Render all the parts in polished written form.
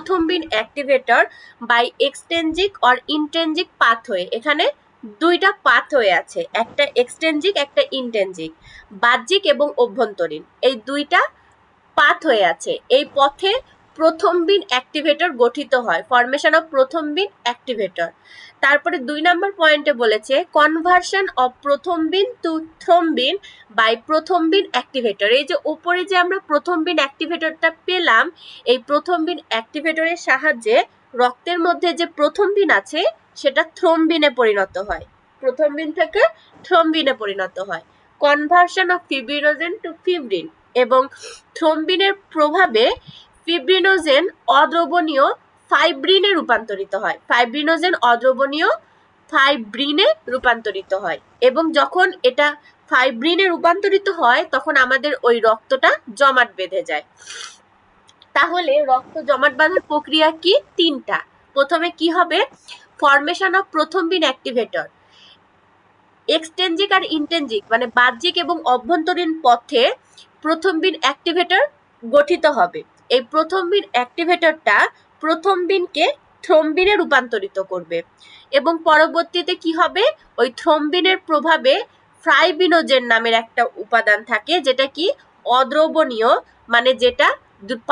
প্রথমবিন activator by extrinsic or intrinsic pathway. এখানে দুইটা pathway আছে, একটা এক্সটেনজিক একটা ইনটেনজিক, বাহ্যিক এবং অভ্যন্তরীণ, এই দুইটা পাথওয়ে আছে। এই পথে প্রথমবিন অ্যাক্টিভেটর গঠিত হয়, ফরমেশন অফ প্রথমবিন অ্যাক্টিভেটর। তারপরে 2 নম্বর পয়েন্টে বলেছে conversion of prothrombin to thrombin by prothrombin activator. এই যে উপরে যে আমরা প্রথমবিন অ্যাক্টিভেটরটা পেলাম, এই প্রথমবিন অ্যাক্টিভেটরের সাহায্যে রক্তের মধ্যে যে প্রথমবিন আছে সেটা থ্রম্বিনে পরিণত হয়, প্রথমবিন থেকে থ্রম্বিনে পরিণত হয়। Conversion of fibrinogen to fibrin, এবং থ্রম্বিনের প্রভাবে ফিব্রিনোজেন অদ্রবণীয় ফাইব্রিনে রূপান্তরিত হয়, ফাইব্রিনোজেন অদ্রবণীয় ফাইব্রিনে রূপান্তরিত হয়, এবং যখন এটা ফাইব্রিনে রূপান্তরিত হয় তখন আমাদের ওই রক্তটা জমাট বেঁধে যায়। তাহলে রক্ত জমাট বাঁধার প্রক্রিয়া কি? 3টা। প্রথমে কি হবে? ফরমেশন অফ প্রথমবিন অ্যাক্টিভেটর, এক্সটেনজিক আর ইনটেনজিক মানে বাহ্যিক এবং অভ্যন্তরীণ পথে প্রথমবিন অ্যাক্টিভেটর গঠিত হবে। এই প্রথমবিন অ্যাক্টিভেটরটা প্রথমবিনকে থ্রম্বিনে রূপান্তরিত করবে, এবং পরবর্তীতে কি হবে? ওই থ্রম্বিনের প্রভাবে ফাইব্রিনোজেন নামের একটা উপাদান থাকে, যেটা কি অদ্রবণীয়, মানে যেটা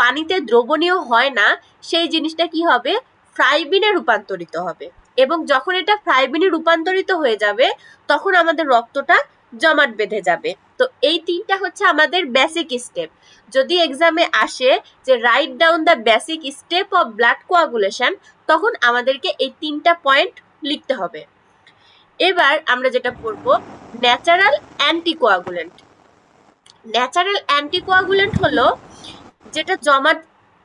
পানিতে দ্রবণীয় হয় না, সেই জিনিসটা কি হবে? ফাইব্রিনে রূপান্তরিত হবে, এবং যখন এটা ফাইব্রিনে রূপান্তরিত হয়ে যাবে তখন আমাদের রক্তটা জমাট বেঁধে যাবে। তো এই 3টা হচ্ছে আমাদের বেসিক স্টেপ। যদি এক্সামে আসে যে write down the basic step of blood coagulation, তখন আমাদেরকে এই 3টা পয়েন্ট লিখতে হবে। এবার আমরা যেটা পড়ব, ন্যাচারাল অ্যান্টিকোয়াগুলেন্ট। ন্যাচারাল অ্যান্টিকোয়াগুলেন্ট হলো যেটা জমাট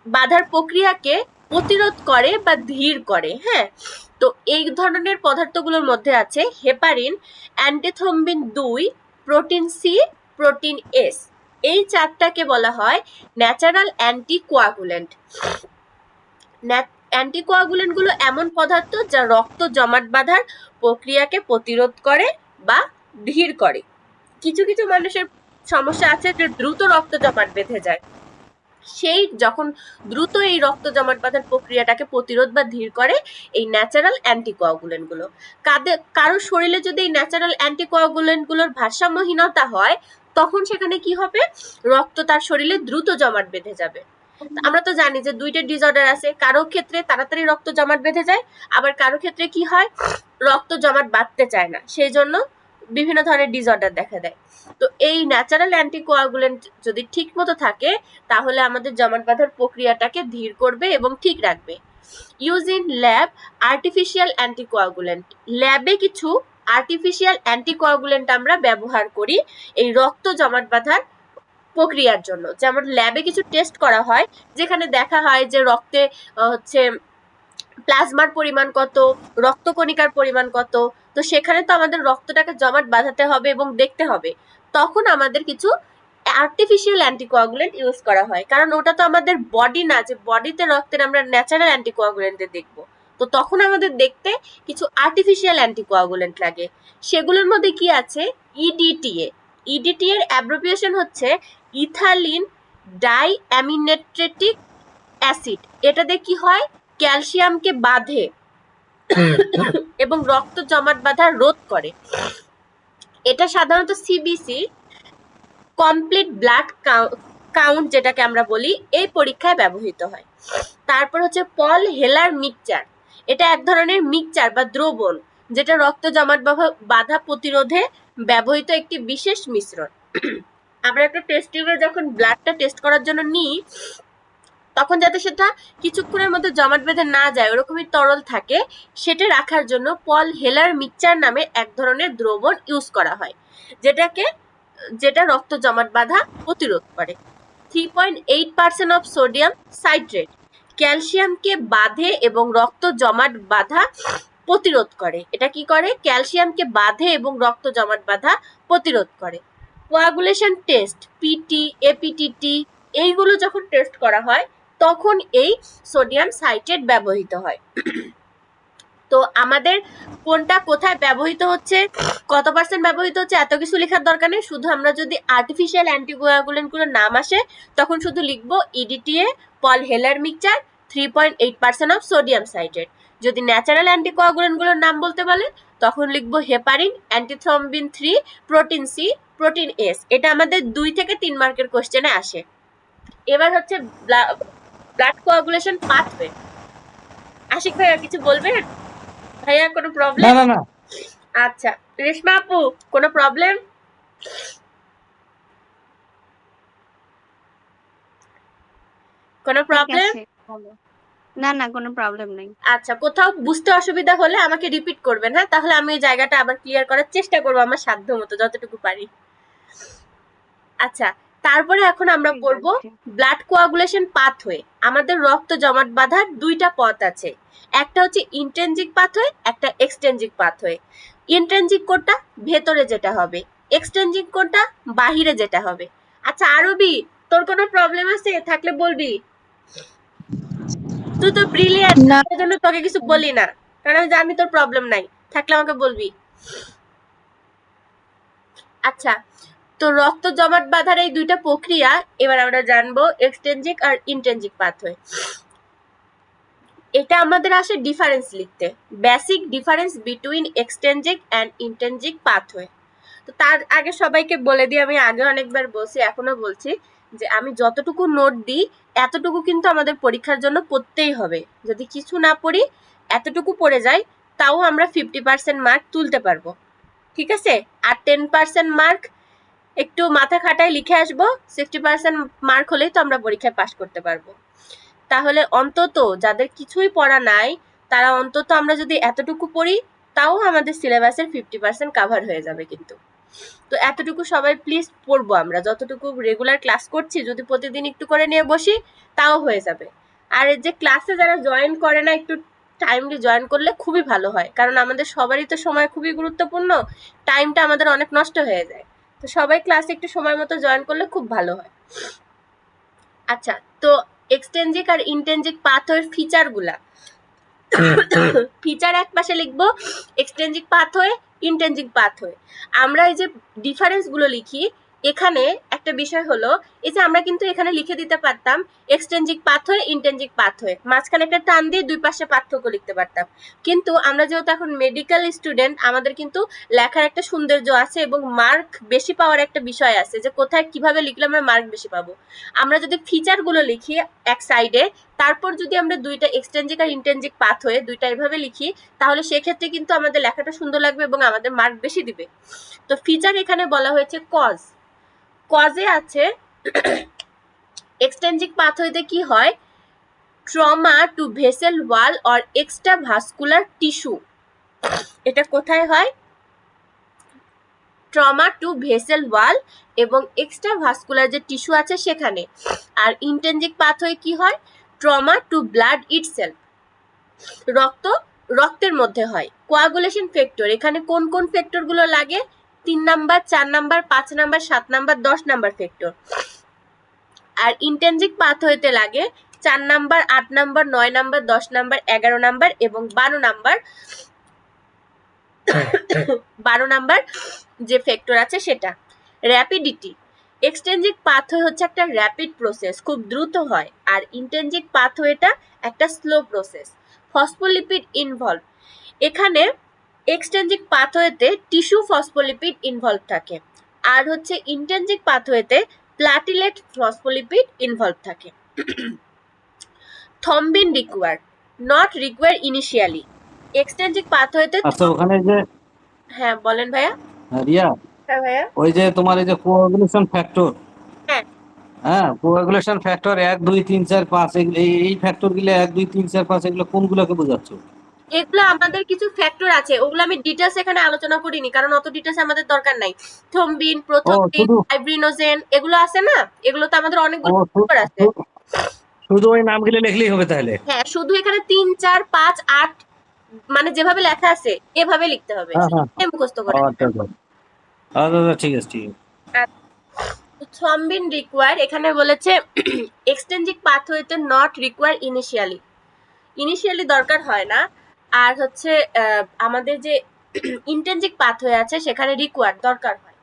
বাঁধার প্রক্রিয়াকে প্রতিরোধ করে বা ধীর করে। হ্যাঁ, তো এই ধরনের পদার্থগুলোর মধ্যে আছে heparin, antithrombin 2, protein C, protein S. এই 4টাকে বলা হয় ন্যাচারাল অ্যান্টিকোয়াগুলেন্ট। অ্যান্টিকোয়াগুলেন্ট গুলো এমন পদার্থ যা রক্ত জমাট বাঁধার প্রক্রিয়াকে প্রতিরোধ করে বা ধীর করে। কিছু কিছু মানুষের সমস্যা আছে যে দ্রুত রক্ত জমাট বেঁধে যায়, সেই যখন দ্রুত এই রক্ত জমাট বাঁধার প্রক্রিয়াটাকে প্রতিরোধ বা ধীর করে এই ন্যাচারাল অ্যান্টিকোয়াগুলেন্ট গুলো। কারো শরীরে যদি এই ন্যাচারাল অ্যান্টিকোয়াগুলেন্ট গুলোর ভারসাম্যহীনতা হয়, তখন সেখানে কি হবে? রক্ত তার শরীরে দ্রুত জমাট বেঁধে যাবে। আমরা তো জানি যে 2টা ডিসঅর্ডার আছে, কারো ক্ষেত্রে তাড়াতাড়ি রক্ত জমাট বেঁধে যায়, আবার কারো ক্ষেত্রে কি হয়? রক্ত জমাট বাঁধতে চায় না, সেই জন্য বিভিন্ন ধরনের ডিসঅর্ডার দেখা দেয়। তো এই ন্যাচারাল অ্যান্টিকোয়াগুলেন্ট যদি ঠিক মতো থাকে তাহলে আমাদের জমাট বাঁধার প্রক্রিয়াটাকে ধীর করবে এবং ঠিক রাখবে। Use in lab artificial anticoagulant. ল্যাবে কিছু আর্টিফিশিয়াল অ্যান্টিকোয়াগুলেন্ট আমরা ব্যবহার করি এই রক্ত জমাট বাঁধার প্রক্রিয়ার জন্য। যেমন ল্যাবে কিছু টেস্ট করা হয় যেখানে দেখা হয় যে রক্তে হচ্ছে প্লাজমার পরিমাণ কত, রক্তকণিকার পরিমাণ কত, তো সেখানে তো আমাদের রক্তটাকে জমাট বাঁধাতে হবে এবং দেখতে হবে, তখন আমাদের কিছু আর্টিফিশিয়াল অ্যান্টিকোয়াগুলেন্ট ইউজ করা হয়, কারণ ওটা তো আমাদের বডি না যে বডিতে রক্তের আমরা ন্যাচারাল অ্যান্টিকোয়াগুলেন্টে দেখবো, তো তখন আমাদের দেখতে কিছু আর্টিফিশিয়াল অ্যান্টিকোয়াগুলেন্ট লাগে। সেগুলোর মধ্যে কি আছে? ইডিটিএ। ইডিটি এর অ্যাব্রিভিয়েশন হচ্ছে ইথালিন ডাই অ্যামিনেট্রেটিক অ্যাসিড। এটাতে কি হয়? ক্যালসিয়ামকে বাঁধে এবং রক্ত জমাট বাঁধা রোধ করে। এটা সাধারণত সিবিসি, কমপ্লিট ব্লাড কাউন্ট যেটাকে আমরা বলি, এই পরীক্ষায় ব্যবহৃত হয়। তারপর হচ্ছে পল হেলার মিক্সচার। এটা এক ধরনের মিক্সচার বা দ্রবণ যেটা রক্ত জমাট বাঁধা প্রতিরোধে ব্যবহৃত একটি বিশেষ মিশ্রণ। আমরা একটা টেস্ট টিউবে যখন ব্লাডটা টেস্ট করার জন্য নিই, তখন যাতে সেটা কিছুক্ষণের মধ্যে জমাট বেঁধে না যায় ওরকমই তরল থাকে, সেটা রাখার জন্য পল হেলার মিক্সচার নামে এক ধরনের দ্রবণ ইউজ করা হয়, যেটা রক্ত জমাট বাঁধা প্রতিরোধ করে। 3.8% অফ সোডিয়াম সাইট্রেট ক্যালসিয়ামকে বাঁধে এবং রক্ত জমাট বাঁধা প্রতিরোধ করে। এটা কি করে? ক্যালসিয়ামকে বাঁধে এবং রক্ত জমাট বাঁধা প্রতিরোধ করে। কোয়াগুলেশন টেস্ট, পিটি, এপিটিটি, এইগুলো যখন টেস্ট করা হয় তখন এই সোডিয়াম সাইট্রেট ব্যবহৃত হয়। তো আমাদের কোনটা কোথায় ব্যবহৃত হচ্ছে, কত পার্সেন্ট ব্যবহৃত হচ্ছে, এত কিছু লেখার দরকার নেই। শুধু আমরা যদি আর্টিফিশিয়াল অ্যান্টিকোয়াগুলেন্ট গুলো নাম আসে তখন শুধু লিখবো EDTA, Paul Heller mixture, 3.8% of sodium citrate. যদি ন্যাচারাল অ্যান্টিকোয়াগুলেন্ট গুলোর নাম বলতে বলে তখন লিখবো heparin, antithrombin 3, protein C, protein S. এটা আমাদের 2 থেকে 3 মার্কের কোশ্চেনে আসে। এবার হচ্ছে ব্লাড কোয়াগুলেশন পাথওয়ে। আশিক ভাইয়া কিছু বলবেন? ভাইয়া কোনো প্রবলেম? না না না। আচ্ছা, রেশমা আপু কোনো প্রবলেম? কোনো প্রবলেম? না না, কোনো প্রবলেম নেই। আচ্ছা, কোথাও বুঝতে অসুবিধা হলে আমাকে রিপিট করবেন, হ্যাঁ? তাহলে আমি এই জায়গাটা আবার ক্লিয়ার করার চেষ্টা করবো আমার সাধ্য মতো, যতটুকু পারি। আচ্ছা, তারপরে এখন আমরা পড়বো ব্লাড কোয়াগুলেশন পাথওয়ে। আমাদের রক্ত জমাট বাঁধার 2টা পথ আছে, একটা হচ্ছে ইন্ট্রিনসিক পাথওয়ে, একটা এক্সট্রিনসিক পাথওয়ে। ইন্ট্রিনসিক কোনটা? ভেতরে যেটা হবে। এক্সট্রিনসিক কোনটা? বাহিরে যেটা হবে। আচ্ছা আরবি, তোর কোনো প্রবলেম আছে? থাকলে বলবি। তুই তো ব্রিলিয়ান্ট, তার জন্য তোকে কিছু বলি না, কারণ আমি জানি তোর প্রবলেম নাই। থাকলে আমাকে বলবি। আচ্ছা, তো রক্ত জমাট বাঁধার এই 2টা প্রক্রিয়া এবার আমরা জানবো, এক্সট্রিনসিক আর ইন্ট্রিনসিক পাথওয়ে। এটা আমাদের আসে ডিফারেন্স লিখতে, basic difference between extrinsic and intrinsic pathway. তো তার আগে সবাইকে বলে দিই, আমি আগে অনেকবার বলছি, এখনো বলছি, যে আমি যতটুকু নোট দিই এতটুকু কিন্তু আমাদের পরীক্ষার জন্য পড়তেই হবে। যদি কিছু না পড়ি, এতটুকু পড়ে যায়, তাও আমরা 50% মার্ক তুলতে পারবো। ঠিক আছে? আর 10% মার্ক একটু মাথা খাটায় লিখে আসবো, 60% মার্ক হলেই তো আমরা পরীক্ষায় পাশ করতে পারবো। তাহলে অন্তত যাদের কিছুই পড়া নাই, তারা অন্তত আমরা যদি এতটুকু পড়ি, তাও আমাদের সিলেবাসের 50% কাভার হয়ে যাবে কিন্তু। তো এতটুকু সবাই প্লিজ পড়বো, আমরা যতটুকু রেগুলার ক্লাস করছি যদি প্রতিদিন একটু করে নিয়ে বসি, তাও হয়ে যাবে। আর যে ক্লাসে যারা জয়েন করে না, একটু টাইমলি জয়েন করলে খুবই ভালো হয়, কারণ আমাদের সবারই তো সময় খুবই গুরুত্বপূর্ণ, টাইমটা আমাদের অনেক নষ্ট হয়ে যায়। তো সবাই ক্লাসে একটু সময় মতো জয়েন করলে খুব ভালো হয়। আচ্ছা, তো এক্সট্রিনসিক আর ইন্ট্রিনসিক পাথওয়ের ফিচারগুলা। ফিচার এক পাশে লিখবো এক্সট্রিনসিক পাথওয়ে, ইন্ট্রিনসিক পাথওয়ে। আমরা এই যে ডিফারেন্স গুলো লিখি, এখানে একটা বিষয় হলো, এই যে আমরা কিন্তু এখানে লিখে দিতে পারতাম এক্সট্রিনসিক পাথওয়ে, ইন্ট্রিনসিক পাথওয়ে, মাঝখানে একটা টান দিয়ে দুই পাশে পার্থক্য লিখতে পারতাম। কিন্তু আমরা যেহেতু এখন মেডিকেল স্টুডেন্ট, আমাদের কিন্তু লেখার একটা সৌন্দর্য আছে এবং মার্ক বেশি পাওয়ার একটা বিষয় আছে, যে কোথায় কিভাবে লিখলে আমরা মার্ক বেশি পাবো। আমরা যদি ফিচার গুলো লিখি এক সাইডে, তারপর যদি আমরা দুইটা এক্সট্রিনসিক আর ইন্ট্রিনসিক পাথওয়ে দুইটা এভাবে লিখি, তাহলে সেক্ষেত্রে কিন্তু আমাদের লেখাটা সুন্দর লাগবে এবং আমাদের মার্ক বেশি দিবে। তো ফিচার এখানে বলা হয়েছে কজ। কজে আছে এক্সট্রিনসিক পাথওয়েতে কি হয়, trauma to vessel wall or extra vascular tissue. এটা কোথায় হয়? ট্রমা টু ভেসেল ওয়াল এবং এক্সট্রা ভাস্কুলার যে টিস্যু আছে সেখানে। আর ইন্ট্রিনসিক পাথওয়ে কি হয়? ট্রমা টু ব্লাড ইটসেলফ, রক্তের মধ্যে হয়। কোয়াগুলেশন ফ্যাক্টর, এখানে কোন কোন ফ্যাক্টর গুলো লাগে? 3 number, 4 number, 5 number, 7 number, 10 number factor. আর ইন্ট্রিনসিক পাথওয়েতে লাগে 4 number, 8 number, 9 number, 10 number, 11 number এবং 12 নাম্বার 12 নাম্বার যে ফ্যাক্টর আছে সেটা। র্যাপিডিটি, এক্সট্রিনসিক পাথওয়ে হচ্ছে একটা র্যাপিড প্রসেস, খুব দ্রুত হয়, আর ইন্ট্রিনসিক পাথওয়েটা একটা স্লো প্রসেস। ফসফোলিপিড ইনভলভ, এখানে এক্সট্রিনসিক পাথওয়েতে টিস্যু ফসফোলিপিড ইনভলভ থাকে, আর হচ্ছে ইন্ট্রিনসিক পাথওয়েতে প্লাটিলেট ফসফোলিপিড ইনভলভ থাকে। Thrombin required, not require initially. Extrinsic পাথওয়েতে, আচ্ছা, ওখানে যে হ্যাঁ বলেন ভাইয়া। রিয়া, হ্যাঁ ভাইয়া। ওই যে তোমার এই যে কোয়াগুলেশন ফ্যাক্টর, হ্যাঁ, হ্যাঁ কোয়াগুলেশন ফ্যাক্টর 1 2 3 4 5, এই ফ্যাক্টর গুলো 1 2 3 4 5 এগুলো কোনগুলোকে বোঝাচ্ছো? এগুলো আমাদের কিছু ফ্যাক্টর আছে, ওগুলো আমি ডিটেইলস এখানে আলোচনা করিনি, কারণ অত ডিটেইলস আমাদের দরকার নাই। থ্রম্বিন, ও প্রোথম্বিন, শুধু ফাইব্রিনোজেন, এগুলো আছে না, এগুলো তো আমাদের ও অনেকগুলো শু- ফ্যাক্টর আছে। শু- শুধু ওই নামগুলো লিখলেই হবে তাহলে? হ্যাঁ, শুধু এখানে 3 4 5 8 মানে যেভাবে লেখা আছে এভাবে লিখতে হবে, হ্যাঁ শুধু হ্যাঁ, মুখস্থ করে। আচ্ছা আচ্ছা আচ্ছা আচ্ছা, ঠিক আছে ঠিক আছে। থ্রম্বিন রিকোয়ার, এখানে বলেছে এক্সট্রিনসিক পাথওয়েতে নট রিকোয়ার ইনিশিয়ালি, ইনিশিয়ালি দরকার হয় না। আর হচ্ছে আমাদের যে ইন্ট্রিনসিক পাথওয়ে আছে সেখানে রিকোয়ার দরকার হয়।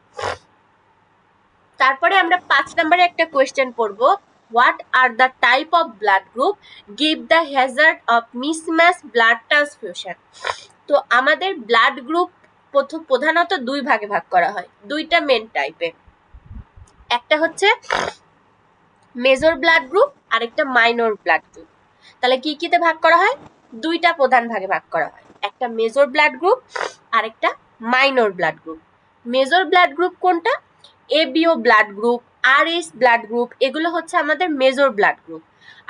তারপরে আমরা 5 নম্বরে একটা কোয়েশ্চেন পড়বো, what are the type of blood group give the hazard of mismatched blood transfusion? তো আমাদের ব্লাড গ্রুপ প্রধানত দুই ভাগে ভাগ করা হয়, দুইটা মেন টাইপের। একটা হচ্ছে মেজর ব্লাড গ্রুপ আর একটা মাইনর ব্লাড গ্রুপ। তাহলে কি কিতে ভাগ করা হয়? দুইটা প্রধান ভাগে ভাগ করা হয়, একটা মেজর ব্লাড গ্রুপ আর একটা minor blood group. Major blood group কোনটা? ABO blood group, RS blood group, এগুলো হচ্ছে আমাদের মেজর ব্লাড গ্রুপ।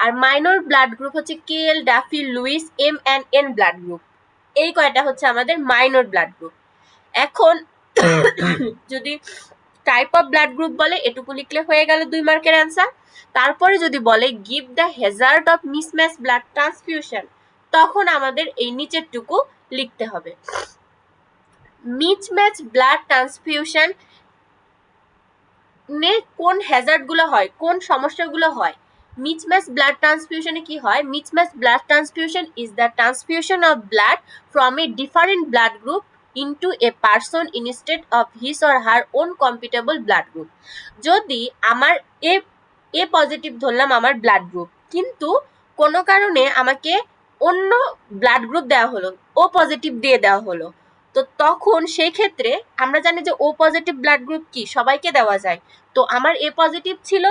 আর মাইনর ব্লাড গ্রুপ হচ্ছে Kell, Duffy, Lewis, M and N blood group. এই কয়টা হচ্ছে আমাদের মাইনর ব্লাড গ্রুপ। এখন যদি টাইপ অফ ব্লাড গ্রুপ বলে এটুকু লিখলে হয়ে গেল 2 মার্কের অ্যান্সার। তারপরে যদি বলে give the Hazard of mismatch blood transfusion, তখন আমাদের এই নিচেরটুকু লিখতে হবে। মিসম্যাচ ব্লাড ট্রান্সফিউশন নে কোন হ্যাজার্ড গুলো হয়, কোন সমস্যাগুলো হয়? মিসম্যাচ ব্লাড ট্রান্সফিউশনে কি হয়? Mismatch blood transfusion is the transfusion of blood from a different blood group into a person instead of his or her own compatible blood group. যদি আমার এ পজিটিভ ধরলাম আমার ব্লাড গ্রুপ, কিন্তু কোনো কারণে আমাকে অন্য ব্লাড গ্রুপ দেওয়া হলো, ও পজিটিভ দিয়ে দেওয়া হলো, তো তখন সেই ক্ষেত্রে আমরা জানি যে ও পজিটিভ ব্লাড গ্রুপ কি সবাইকে দেওয়া যায়। তো আমার এ পজিটিভ ছিল,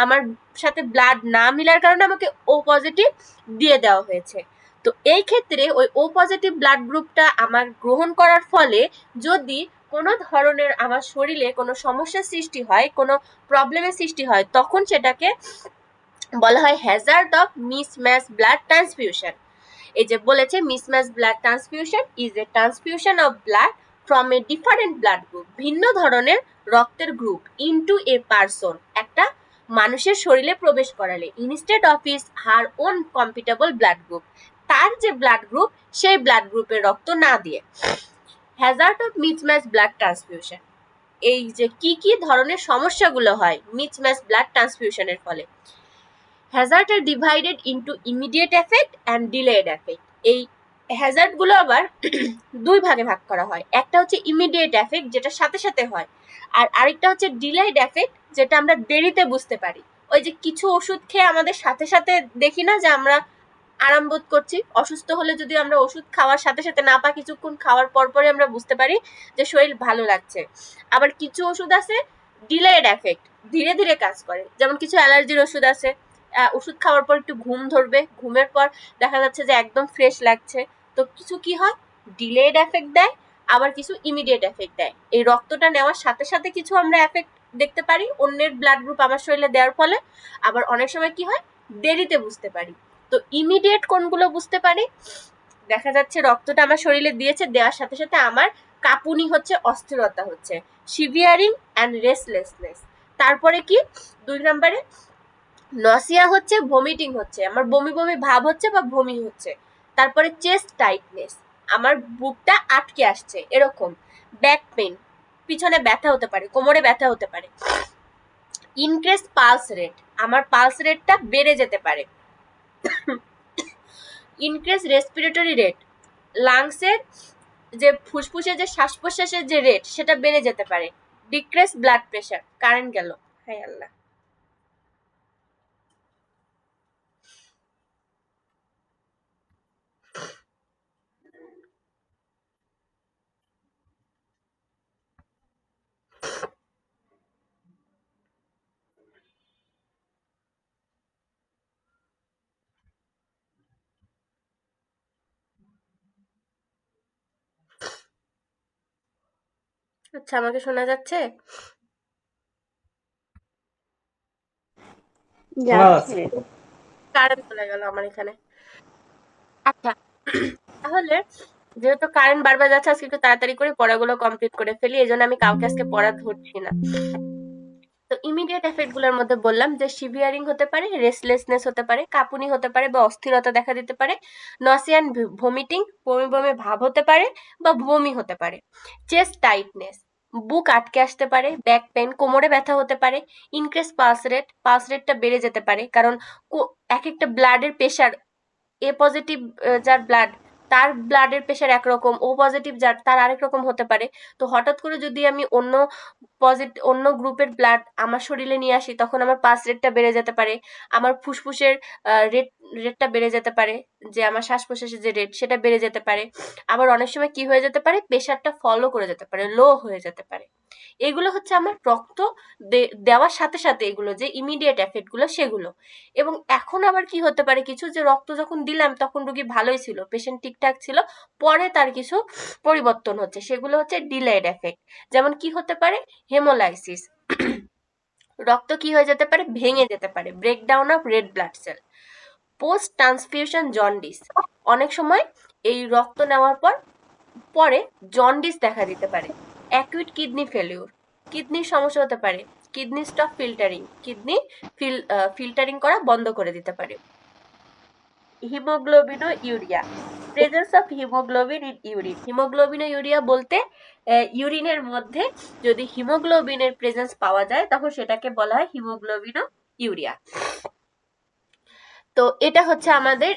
আমার সাথে ব্লাড না মিলার কারণে আমাকে ও পজিটিভ দিয়ে দেওয়া হয়েছে। তো এই ক্ষেত্রে ওই ও পজিটিভ ব্লাড গ্রুপটা আমার গ্রহণ করার ফলে যদি কোনো ধরনের আমার শরীরে কোনো সমস্যার সৃষ্টি হয়, কোনো প্রবলেমের সৃষ্টি হয়, তখন সেটাকে বলা হয় Hazard of mismatch blood transfusion. এই যে বলেছে mismatch blood transfusion is a transfusion of blood from a different blood group, ভিন্ন ধরনের রক্তের গ্রুপ, ইনটু এ পারসন, একটা মানুষের শরীরে প্রবেশ করালে, instead of his her own compatible blood group, তার যে ব্লাড গ্রুপ সেই ব্লাড গ্রুপের রক্ত না দিয়ে। Hazard of mismatch blood transfusion, এই যে কি কি ধরনের সমস্যাগুলো হয় মিসম্যাচ ব্লাড ট্রান্সফিউশনের ফলে। Hazard are divided into immediate effect and delayed effect. এই হ্যাজার্ড গুলো আবার দুই ভাগে ভাগ করা হয়, একটা হচ্ছে ইমিডিয়েট এফেক্ট যেটা সাথে সাথে হয়, আর আরেকটা হচ্ছে ডিলেড এফেক্ট যেটা আমরা দেরিতে বুঝতে পারি। ওই যে কিছু ওষুধ খেয়ে আমাদের সাথে সাথে দেখি না যে আমরা আরাম বোধ করছি, অসুস্থ হলে যদি আমরা ওষুধ খাওয়ার সাথে সাথে না পাই, কিছুক্ষণ খাওয়ার পর পরে আমরা বুঝতে পারি যে শরীর ভালো লাগছে। আবার কিছু ওষুধ আছে ডিলেড এফেক্ট, ধীরে ধীরে কাজ করে, যেমন কিছু অ্যালার্জির ওষুধ আছে, ওষুধ খাওয়ার পর একটু ঘুম ধরবে, ঘুমের পর দেখা যাচ্ছে যে একদম ফ্রেশ লাগছে। তো কিছু কি হয় ডিলেড এফেক্ট দেয়, আবার কিছু ইমিডিয়েট এফেক্ট দেয়। এই রক্তটা নেওয়ার সাথে সাথে কিছু আমরা এফেক্ট দেখতে পারি অন্যের ব্লাড গ্রুপ আমার শরীরে দেওয়ার ফলে, আবার অনেক সময় কি হয় দেরিতে বুঝতে পারি। তো ইমিডিয়েট কোনগুলো বুঝতে পারি? দেখা যাচ্ছে রক্তটা আমার শরীরে দিয়েছে, দেওয়ার সাথে সাথে আমার কাঁপুনি হচ্ছে, অস্থিরতা হচ্ছে, শিভিয়ারিং অ্যান্ড রেস্টলেসনেস। তারপরে কি 2 নম্বরে নসিয়া হচ্ছে, ভমিটিং হচ্ছে, আমার বমি বমি ভাব হচ্ছে বা বমি হচ্ছে। তারপরে চেস্ট টাইটনেস, আমার বুকটা আটকে আসছে এরকম। ব্যাক পেন, পিছনে ব্যথা হতে পারে, কোমরে ব্যথা হতে পারে। ইনক্রিজ পালস রেট, আমার পালস রেটটা বেড়ে যেতে পারে। ইনক্রিজ রেসপিরেটরি রেট, লাংসের যে ফুসফুসের যে শ্বাস প্রশ্বাসের যে রেট সেটা বেড়ে যেতে পারে। ডিক্রিজ ব্লাড প্রেশার, কারেন্ট গেল, হায় আল্লাহ। আচ্ছা, আমাকে শোনা যাচ্ছে? যাচ্ছে। কারেন্ট চলে গেল আমার এখানে। আচ্ছা, তাহলে যেহেতু কারেন্ট বারবার যাচ্ছে, আজকে একটু তাড়াতাড়ি করে পড়াগুলো কমপ্লিট করে ফেলি, এই জন্য আমি কাউকে আজকে পড়া ধরছি না। তো ইমিডিয়েট এফেক্ট গুলোর মধ্যে বললাম যে সিভিয়ারিং হতে পারে, রেস্টলেসনেস হতে পারে, কাঁপুনি হতে পারে বা অস্থিরতা দেখা দিতে পারে, নসিয়ান ভমিটিং, বমি বমি ভাব হতে পারে বা বমি হতে পারে, চেস্ট টাইটনেস, বুক আটকে আসতে পারে, ব্যাক পেন, কোমরে ব্যথা হতে পারে, ইনক্রিজ পালস রেট, পালস রেটটা বেড়ে যেতে পারে, কারণ এক একটা ব্লাডের প্রেশার, এ পজিটিভ যার ব্লাড তার ব্লাডের প্রেশার একরকম, ও পজিটিভ যার তার আরেক রকম হতে পারে। তো হঠাৎ করে যদি আমি অন্য গ্রুপের ব্লাড আমার শরীরে নিয়ে আসি, তখন আমার পালস রেটটা বেড়ে যেতে পারে, আমার ফুসফুসের রেটটা বেড়ে যেতে পারে, যে আমার শ্বাস প্রশ্বাসের যে রেট সেটা বেড়ে যেতে পারে। আবার অনেক সময় কি হয়ে যেতে পারে, প্রেশারটা ফলো করে যেতে পারে, লো হয়ে যেতে পারে। এগুলো হচ্ছে আমার রক্ত দেওয়ার সাথে সাথে এগুলো যে ইমিডিয়েট এফেক্ট গুলো সেগুলো। এবং এখন আবার কি হতে পারে কিছু, যে রক্ত যখন দিলাম তখন রোগী ভালোই ছিল, পেশেন্ট ঠিকঠাক ছিল, পরে তার কিছু পরিবর্তন হচ্ছে, সেগুলো হচ্ছে ডিলেড এফেক্ট। যেমন কি হতে পারে, হেমোলাইসিস, রক্ত কি হয়ে যেতে পারে, ভেঙে যেতে পারে, breakdown of red blood sell, post transfusion jaundice, অনেক সময় এই রক্ত নেওয়ার পরে জন্ডিস দেখা দিতে পারে, অ্যাকুইট কিডনি ফেলিউর, কিডনির সমস্যা হতে পারে, kidney stop filtering, kidney filtering করা বন্ধ করে দিতে পারে। হিমোগ্লোবিন ও urea, presence of haemoglobin in urine, haemoglobin ও ইউরিয়া বলতে ইউরিনের মধ্যে যদি হিমোগ্লোবিনের প্রেজেন্স পাওয়া যায় তখন সেটাকে বলা হয় হিমোগ্লোবিন ও ইউরিয়া। তো এটা হচ্ছে আমাদের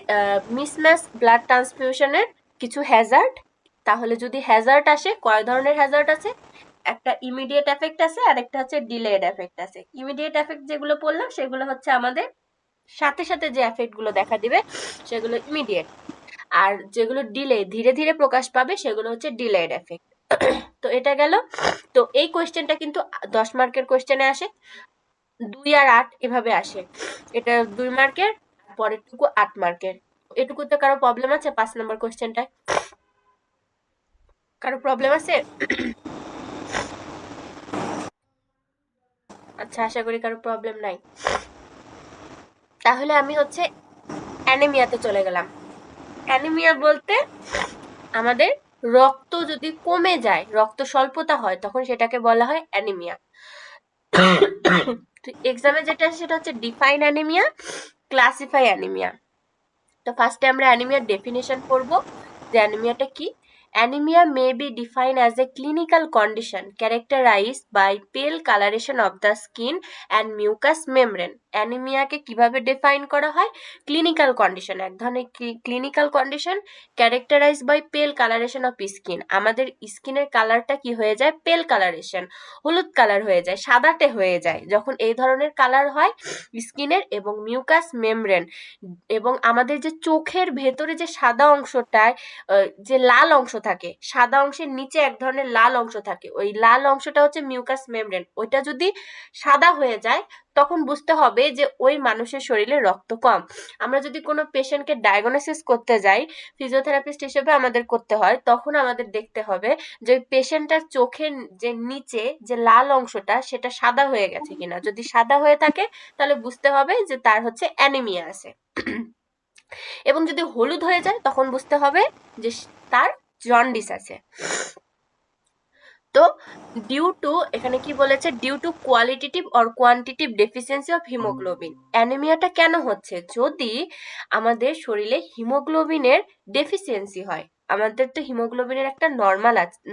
মিসম্যাচ ব্লাড ট্রান্সফিউশনের কিছু হ্যাজার্ড। তাহলে যদি হ্যাজার্ড আসে, কয় ধরনের হ্যাজার্ড আছে, একটা ইমিডিয়েট এফেক্ট আছে আর একটা হচ্ছে ডিলেড এফেক্ট আছে। ইমিডিয়েট এফেক্ট যেগুলো বললাম সেগুলো হচ্ছে আমাদের সাথে সাথে যে এফেক্ট গুলো দেখা দিবে সেগুলো ইমিডিয়েট, আর যেগুলো ডিলে ধীরে ধীরে প্রকাশ পাবে সেগুলো হচ্ছে ডিলেড এফেক্ট। তো এটা গেল। তো এই কোয়েশ্চেনটা কিন্তু 10 মার্কের কোয়েশ্চেনে আসে, 2 আর 8 এভাবে আসে। এটা 2 মার্কের, পরেরটুকু 8 মার্কের। এটুকুতে কারো প্রবলেম আছে? 5 নম্বর কোয়েশ্চেনটায় কারো প্রবলেম আছে? আচ্ছা, আশা করি কারো প্রবলেম নাই। তাহলে আমি হচ্ছে অ্যানিমিয়াতে চলে গেলাম। অ্যানিমিয়া বলতে আমাদের রক্ত যদি কমে যায়, রক্ত স্বল্পতা হয়, তখন সেটাকে বলা হয় অ্যানিমিয়া। এক্সামে যেটা আসে সেটা হচ্ছে ডিফাইন অ্যানিমিয়া, ক্লাসিফাই অ্যানিমিয়া। তো ফার্স্টে আমরা অ্যানিমিয়ার ডেফিনেশন পড়ব যে অ্যানিমিয়াটা কি। Anaemia may be defined as a clinical condition characterized by pale coloration of the skin and mucous membrane. অ্যানিমিয়াকে কিভাবে ডিফাইন করা হয়? ক্লিনিক্যাল কন্ডিশন, এক ধরনের ক্লিনিক্যাল কন্ডিশন ক্যারেক্টারাইজড বাই পেল কালারেশন অফ স্কিন। আমাদের স্কিনের কালারটা কি হয়ে যায়? পেল কালারেশন, হলুদ কালার হয়ে যায়, সাদাটে হয়ে যায় যখন এই ধরনের কালার হয় স্কিনের। এবং মিউকাস মেমব্রেন, এবং আমাদের যে চোখের ভেতরে যে সাদা অংশটায় যে লাল অংশ থাকে, সাদা অংশের নিচে এক ধরনের লাল অংশ থাকে, ওই লাল অংশটা হচ্ছে মিউকাস মেমব্রেন। ওইটা যদি সাদা হয়ে যায় তখন বুঝতে হবে যে ওই মানুষের শরীরে রক্ত কম। আমরা যদি কোনো পেশেন্টকে ডায়াগনোসিস করতে যাই, ফিজিওথেরাপিস্ট হিসেবে আমাদের করতে হয়, তখন আমাদের দেখতে হবে যে ওই পেশেন্টটার চোখের যে নিচে যে লাল অংশটা সেটা সাদা হয়ে গেছে কিনা। যদি সাদা হয়ে থাকে তাহলে বুঝতে হবে যে তার হচ্ছে অ্যানিমিয়া আছে। এবং যদি হলুদ হয়ে যায় তখন বুঝতে হবে যে তার জন্ডিস আছে। তো ডিউ টু, এখানে কি বলেছে, due to qualitative or quantitative deficiency of haemoglobin. অ্যানিমিয়াটা কেন হচ্ছে? যদি আমাদের শরীরে হিমোগ্লোবিনের ডেফিসিয়েন্সি হয়। আমাদের তো হিমোগ্লোবিনের একটা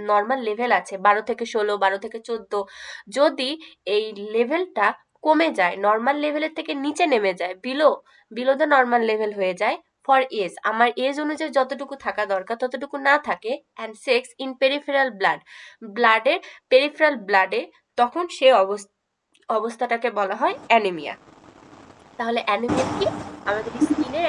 নর্মাল লেভেল আছে 12 থেকে 16, 12 থেকে 14। যদি এই লেভেলটা কমে যায়, নর্মাল লেভেলের থেকে নিচে নেমে যায়, বিলো দ্য নর্মাল লেভেল হয়ে যায়, ফর এজ, আমার এজ অনুযায়ী যতটুকু থাকা দরকার ততটুকু না থাকে, অ্যান্ড সেক্স ইন পেরিফেরাল ব্লাডের পেরিফেরাল ব্লাডে, তখন সে অবস্থাটাকে বলা হয় অ্যানিমিয়া। তাহলে অ্যানিমিয়া কি? আমাদের স্কিনে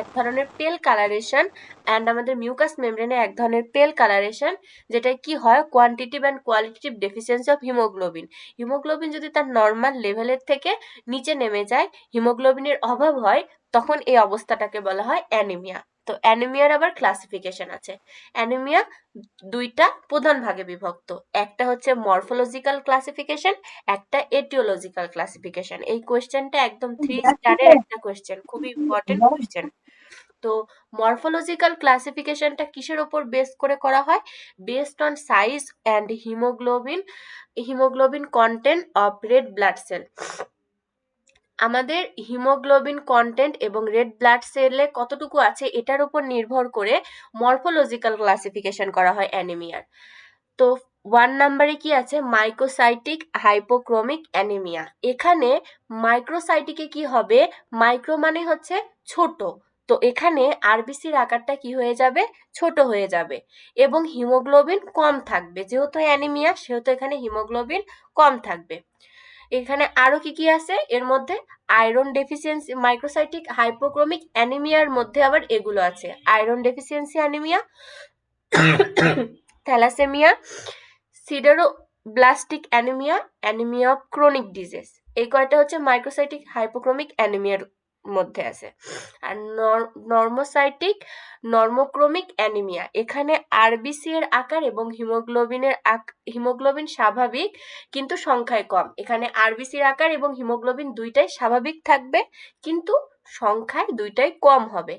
এক ধরনের পেল কালারেশন অ্যান্ড আমাদের মিউকাস মেমব্রেনে এক ধরনের পেল কালারেশন, যেটা কি হয়, quantitative and qualitative deficiency of haemoglobin. Haemoglobin যদি তার নর্মাল লেভেলের থেকে নিচে নেমে যায়, হিমোগ্লোবিনের অভাব হয়, তখন এই অবস্থাটাকে বলা হয় অ্যানিমিয়া। তো অ্যানিমিয়ার আবার ক্লাসিফিকেশন আছে। অ্যানিমিয়া 2টা প্রধান ভাগে বিভক্ত, একটা হচ্ছে মরফোলজিক্যাল ক্লাসিফিকেশন, একটা এটিওলজিক্যাল ক্লাসিফিকেশন। এই কোয়েশ্চেনটা একদম 3 স্টারের একটা কোয়েশ্চেন, খুবই ইম্পর্টেন্ট কোয়েশ্চেন। তো মরফোলজিক্যাল ক্লাসিফিকেশনটা কিসের উপর বেস করে করা হয়? Based on size and haemoglobin content of red blood sell. আমাদের হিমোগ্লোবিন কন্টেন্ট এবং রেড ব্লাড সেলে কতটুকু আছে এটার উপর নির্ভর করে মরফোলজিক্যাল ক্লাসিফিকেশন করা হয় অ্যানিমিয়ার। তো 1 নম্বরে কি আছে? Microcytic hypochromic anaemia. এখানে মাইক্রোসাইটিকে কি হবে? মাইক্রো মানে হচ্ছে ছোট, তো এখানে আরবিসির আকারটা কি হয়ে যাবে, ছোট হয়ে যাবে এবং হিমোগ্লোবিন কম থাকবে। যেহেতু অ্যানিমিয়া সেহেতু এখানে হিমোগ্লোবিন কম থাকবে। এখানে আরো কি কি আছে এর মধ্যে, আয়রন ডেফিসিয়েন্সি, মাইক্রোসাইটিক হাইপোক্রোমিক অ্যানিমিয়ার মধ্যে আবার এগুলো আছে, iron deficiency anaemia, thalassaemia, sideroblastic anaemia, anaemia of chronic disease. এই কয়টা হচ্ছে মাইক্রোসাইটিক হাইপোক্রোমিক অ্যানিমিয়ার মধ্যে আছে। আর নর্মোসাইটিক নর্মোক্রোমিক অ্যানিমিয়া, এখানে আরবিসি এর আকার এবং হিমোগ্লোবিন স্বাভাবিক কিন্তু সংখ্যায় কম। এখানে আরবিসির আকার এবং হিমোগ্লোবিন দুইটাই স্বাভাবিক থাকবে কিন্তু সংখ্যায় দুইটাই কম হবে।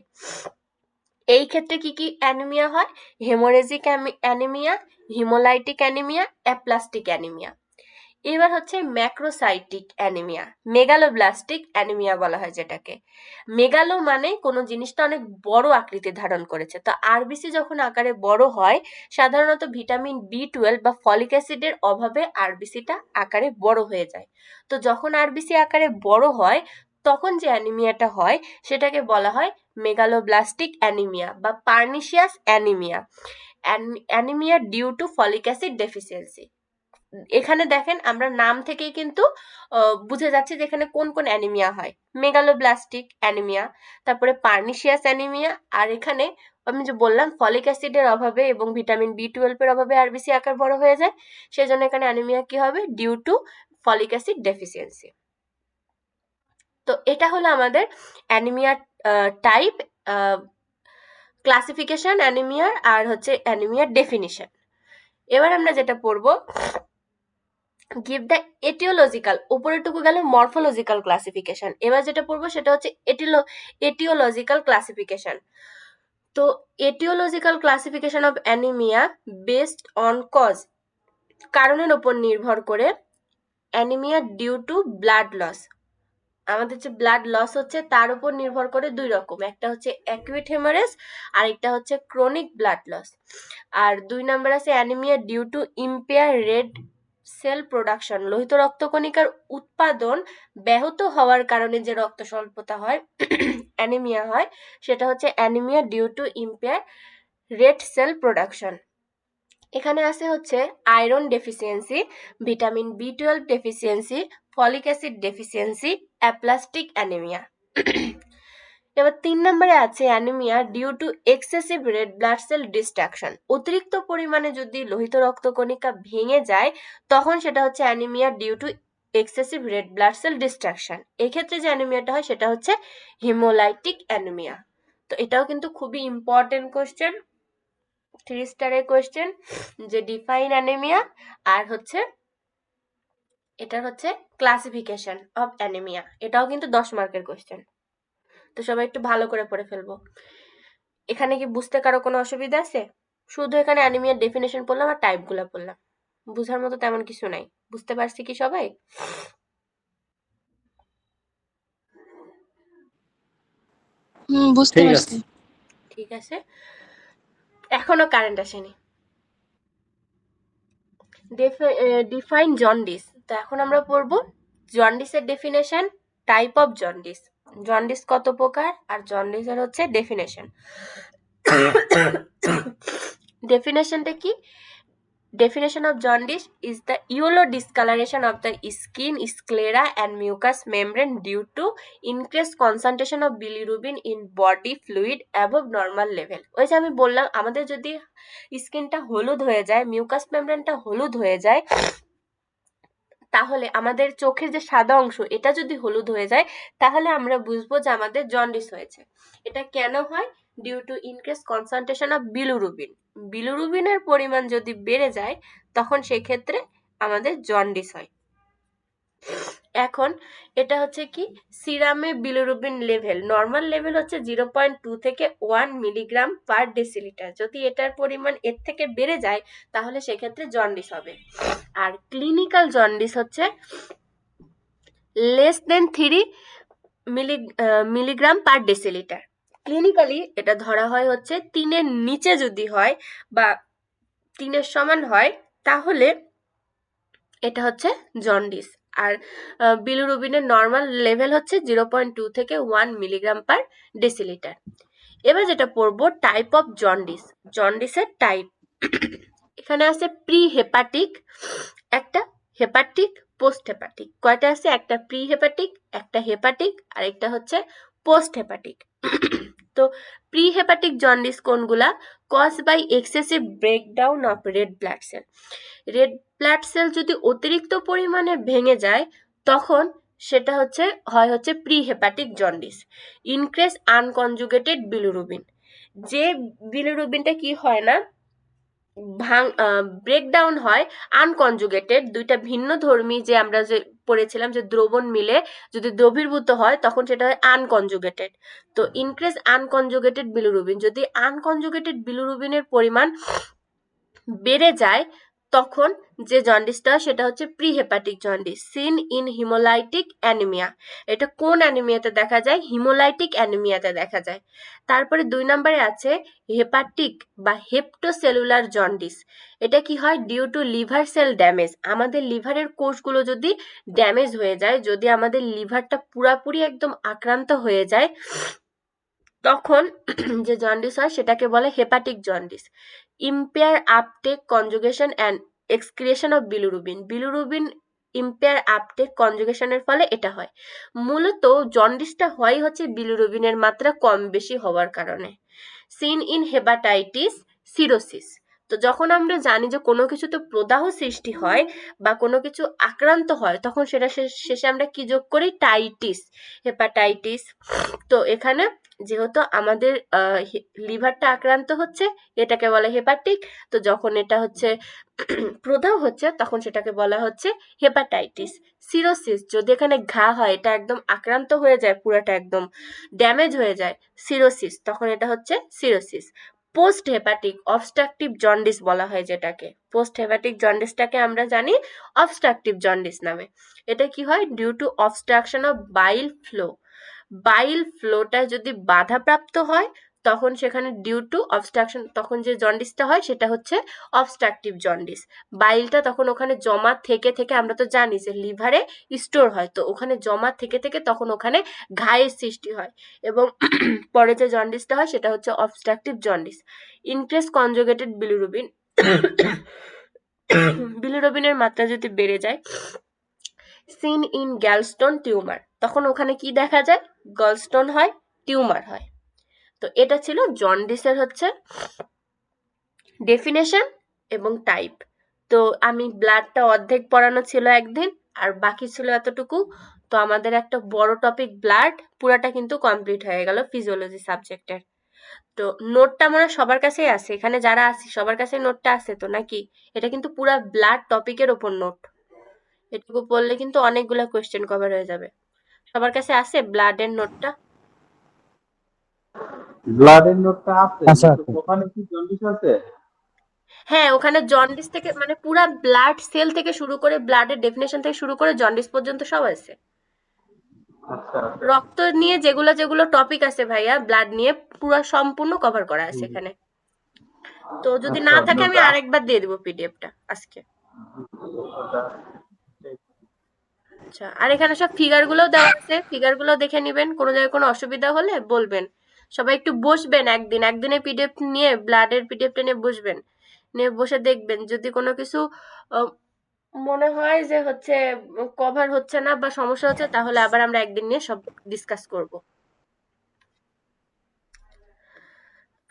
এই ক্ষেত্রে কি কি অ্যানিমিয়া হয়, haemorrhagic anaemia, haemolytic anaemia, aplastic anaemia. এবার হচ্ছে ম্যাক্রোসাইটিক অ্যানিমিয়া, মেগালোব্লাস্টিক অ্যানিমিয়া বলা হয় যেটাকে। মেগালো মানে কোনো জিনিসটা অনেক বড় আকৃতি ধারণ করেছে। তো আরবিসি যখন আকারে বড় হয় সাধারণত ভিটামিন B12 বা ফলিক অ্যাসিডের অভাবে আরবিসিটা আকারে বড় হয়ে যায়। তো যখন আরবিসি আকারে বড় হয় তখন যে অ্যানিমিয়াটা হয় সেটাকে বলা হয় মেগালোব্লাস্টিক অ্যানিমিয়া বা pernicious anaemia, anaemia due to folic acid deficiency. এখানে দেখেন আমরা নাম থেকেই কিন্তু বুঝে যাচ্ছে যে এখানে কোন কোন অ্যানিমিয়া হয়, মেগালোব্লাস্টিক অ্যানিমিয়া, তারপরে পার্নিশিয়াস অ্যানিমিয়া, আর এখানে আমি যে বললাম ফলিক অ্যাসিডের অভাবে এবং ভিটামিন B12 এর অভাবে আরবিসি আকার বড় হয়ে যায়, সেজন্য এখানে অ্যানিমিয়া কি হবে, due to folic acid deficiency. তো এটা হলো আমাদের অ্যানিমিয়া টাইপ, ক্লাসিফিকেশন অ্যানিমিয়ার, আর হচ্ছে অ্যানিমিয়ার ডেফিনিশন। এবার আমরা যেটা পড়বো, গিভ দ্য এটিওলজিক্যাল, উপরেরটুকু গেল মরফোলজিক্যাল ক্লাসিফিকেশন। এবার যেটা পড়বো সেটা হচ্ছে এটিওলজিক্যাল ক্লাসিফিকেশন। তো aetiological classification of anaemia based on cause, কারণের উপর নির্ভর করে। Anaemia due to blood loss, আমাদের যে ব্লাড লস হচ্ছে তার উপর নির্ভর করে দুই রকম, একটা হচ্ছে অ্যাকিউট হেমারেজ আর একটা হচ্ছে ক্রনিক ব্লাড লস। আর 2 নম্বর আছে anaemia due to impair red cell production, লোহিত রক্তকণিকার উৎপাদন ব্যাহত হওয়ার কারণে যে রক্ত স্বল্পতা হয় অ্যানিমিয়া হয়, সেটা হচ্ছে anaemia due to impair red cell production. এখানে আছে হচ্ছে iron deficiency, vitamin B12 deficiency, folic acid deficiency, aplastic anaemia. এবার 3 নম্বরে আছে anaemia due to excessive red blood cell destruction, অতিরিক্ত পরিমাণে যদি লোহিত রক্তকণিকা ভেঙে যায় তখন সেটা হচ্ছে anaemia due to excessive red blood cell destruction. এক্ষেত্রে যে অ্যানিমিয়াটা হয় সেটা হচ্ছে হিমোলাইটিক অ্যানিমিয়া। তো এটাও কিন্তু খুবই ইম্পর্টেন্ট কোশ্চেন, 3 স্টারের কোশ্চেন, যে ডিফাইন অ্যানিমিয়া আর হচ্ছে এটার হচ্ছে ক্লাসিফিকেশন অফ অ্যানিমিয়া। এটাও কিন্তু 10 মার্কের কোশ্চেন। তো সবাই একটু ভালো করে পড়ে ফেলবো। এখানে কি বুঝতে কারো কোনো অসুবিধা আছে? শুধু এখানে অ্যানিমিয়ার ডেফিনেশন পড়লাম আর টাইপগুলো পড়লাম, বুঝার মতো তেমন কিছু নাই। বুঝতে পারছি কি সবাই? বুঝতে ঠিক পারছি। আছে। ঠিক আছে, এখনো কারেন্ট আসেনি। Define jaundice. তো এখন আমরা পড়বো জন্ডিসের definition, type of jaundice, jaundice কত প্রকার আর জন্ডিসের হচ্ছে ডেফিনেশন। ডেফিনেশনটা কি? Definition of jaundice is the yellow discoloration of the skin, sclera and mucous membrane due to increased concentration of bilirubin in body fluid above normal level. ওই যে আমি বললাম আমাদের যদি স্কিনটা হলুদ হয়ে যায়, মিউকাস মেমব্রেনটা হলুদ হয়ে যায়, তাহলে আমাদের চোখের যে সাদা অংশ এটা যদি হলুদ হয়ে যায় তাহলে আমরা বুঝবো যে আমাদের জন্ডিস হয়েছে। এটা কেন হয়? Due to increase concentration of bilirubin, বিলিরুবিনের পরিমাণ যদি বেড়ে যায় তখন সেক্ষেত্রে আমাদের জন্ডিস হয়। এখন এটা হচ্ছে কি, সিরামে বিলিরুবিন লেভেল, নর্মাল লেভেল হচ্ছে 0.2 থেকে 1 মিলিগ্রাম পার ডেসিলিটার, যদি এটার পরিমাণ এর থেকে বেড়ে যায় তাহলে সেক্ষেত্রে জন্ডিস হবে। আর ক্লিনিক্যাল জন্ডিস হচ্ছে less than 3 milligram per decilitre. Clinically এটা ধরা হয় হচ্ছে 3-এর নিচে যদি হয় বা 3-এর সমান হয় তাহলে এটা হচ্ছে জন্ডিস। আর বিলিরুবিনের নর্মাল লেভেল হচ্ছে 0.2 থেকে 1 মিলিগ্রাম পার ডেসিলিটার। এবার যেটা পড়বো টাইপ অফ জন্ডিস, জন্ডিসের টাইপ। এখানে আছে প্রি হেপাটিক, একটা হেপাটিক, পোস্ট হেপাটিক। কয়টা আছে? একটা প্রি হেপাটিক, একটা হেপাটিক, আর একটা হচ্ছে পোস্ট হেপাটিক। তো প্রি হেপাটিক জন্ডিস কোনগুলা? Cause by excessive breakdown of red blood cell. Red blood cell যদি অতিরিক্ত পরিমাণে ভেঙে যায় তখন সেটা হচ্ছে pre hepatic jaundice. Increase unconjugated bilirubin, যে বিলিরুবিনটা কি হয় না ব্রেকডাউন হয় আনকনজুগেটেড, দুইটা ভিন্ন ধর্মী যে আমরা যে পড়েছিলাম যে দ্রবণ মিলে যদি দ্রবীভূত হয় তখন সেটা হয় আনকনজুগেটেড। তো ইনক্রিজ আনকনজুগেটেড বিলিরুবিন, যদি আনকনজুগেটেড বিলিরুবিনের পরিমাণ বেড়ে যায় তখন যে জন্ডিসটা সেটা হচ্ছে prehepatic jaundice, seen in haemolytic anaemia. এটা কোন অ্যানিমিয়াতে দেখা যায়? হিমোলাইটিক অ্যানিমিয়াতে দেখা যায়। তারপরে 2 নম্বরে আছে হেপাটিক বা হেপ্টোসেলুলার জন্ডিস। এটা কি হয়? Due to liver cell damage. আমাদের লিভারের কোষগুলো যদি ড্যামেজ হয়ে যায়, যদি আমাদের লিভারটা পুরাপুরি একদম আক্রান্ত হয়ে যায় তখন যে জন্ডিস হয় সেটাকে বলে hepatic jaundice. Impair uptake conjugation and excretion of bilirubin, bilirubin impair uptake কনজুগেশনের ফলে এটা হয়। মূলত জন্ডিসটা হয় হচ্ছে বিলিরুবিনের মাত্রা কম বেশি হওয়ার কারণে। সিন ইন হেপাটাইটিস সিরোসিস, তো যখন আমরা জানি যে কোনো কিছুতে প্রদাহ সৃষ্টি হয় বা কোনো কিছু আক্রান্ত হয় তখন সেটা শেষে আমরা কি যোগ করি? টাইটিস, হেপাটাইটিস। তো এখানে যেহেতু আমাদের লিভারটা আক্রান্ত হচ্ছে এটাকে বলে হেপাটিক, তো যখন এটা হচ্ছে প্রদাহ হচ্ছে তখন সেটাকে বলা হচ্ছে হেপাটাইটিস। সিরোসিস, যদি এখানে ঘা হয়, এটা একদম আক্রান্ত হয়ে যায়, পুরাটা একদম ড্যামেজ হয়ে যায়, সিরোসিস, তখন এটা হচ্ছে cirrhosis. Post hepatic obstructive jaundice বলা হয় যেটাকে। পোস্ট হেপাটিক জন্ডিসটাকে আমরা জানি অবস্ট্রাকটিভ জন্ডিস নামে। এটা কি হয়? Due to obstruction of bile flow, bile ফ্লোটা যদি বাধাপ্রাপ্ত হয় তখন সেখানে ডিউ টু অবস্ট্রাকশন, তখন যে জন্ডিসটা হয় সেটা হচ্ছে অবস্ট্রাকটিভ জন্ডিস। বাইলটা তখন ওখানে জমা থেকে থেকে, আমরা তো জানি যে লিভারে স্টোর হয়, তো ওখানে জমা থেকে থেকে তখন ওখানে ঘায়ের সৃষ্টি হয় এবং পরে যে জন্ডিসটা হয় সেটা হচ্ছে obstructive jaundice. Increase conjugated bilirubin, বিলিরুবিনের মাত্রা যদি বেড়ে যায়। সিন ইন গ্যালস্টোন টিউমার, তখন ওখানে কি দেখা যায়? গলস্টোন হয়, টিউমার হয়। তো এটা ছিল জন্ডিসের হচ্ছে ডেফিনেশন এবং টাইপ। তো আমি ব্লাডটা অর্ধেক পড়ানো ছিল একদিন, আর বাকি ছিল এতটুকু। তো আমাদের একটা বড় টপিক ব্লাড পুরাটা কিন্তু কমপ্লিট হয়ে গেল ফিজিওলজি সাবজেক্টের। তো নোটটা মনে হয় সবার কাছেই আছে, এখানে যারা আছি সবার কাছে নোটটা আছে তো নাকি? এটা কিন্তু পুরা ব্লাড টপিকের ওপর নোট, এটুকু পড়লে কিন্তু অনেকগুলো কোয়েশ্চেন কভার হয়ে যাবে। সবার কাছে আছে ব্লাডের নোটটা? ব্লাডের নোটটা আছে, আচ্ছা কিন্তু ওখানে কি জন্ডিস আছে? হ্যাঁ, ওখানে জন্ডিস থেকে মানে পুরা ব্লাড সেল থেকে শুরু করে ব্লাডের ডেফিনেশন থেকে শুরু করে জন্ডিস পর্যন্ত সব আছে। আচ্ছা আচ্ছা। রক্ত নিয়ে যেগুলো যেগুলো টপিক আছে ভাইয়া, ব্লাড নিয়ে পুরো সম্পূর্ণ কভার করা আছে এখানে। তো যদি না আচ্ছা, থাকে আমি নোটটা আরেকবার দিয়ে দেবো পিডিএফটা আজকে। ওটা আচ্ছা, আর এখানে সব ফিগার গুলোও দেওয়া আছে, ফিগার গুলো দেখে নিবেন, কোনো জায়গায় কোনো অসুবিধা হলে বলবেন। সবাই একটু বসবেন, একদিনে পিডিএফ নিয়ে, ব্লাডের পিডিএফটা নিয়ে বসবেন, নিয়ে বসে দেখবেন যদি কোনো কিছু আহ, মনে হয় যে হচ্ছে কভার হচ্ছে না বা সমস্যা হচ্ছে, তাহলে আবার আমরা একদিন নিয়ে সব ডিসকাস করব।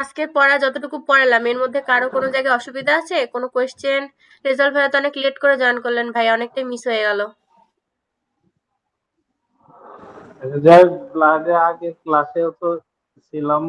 আজকের পড়া যতটুকু পড়ালাম এর মধ্যে কারো কোনো জায়গায় অসুবিধা আছে? কোনো কোয়েশ্চেন? রেজাল্ট ভাইয়া তো অনেক লেট করে জয়েন করলেন ভাই, অনেকটাই মিস হয়ে গেল। যাই ব্লাডে আগে ক্লাসেও তো ছিলাম।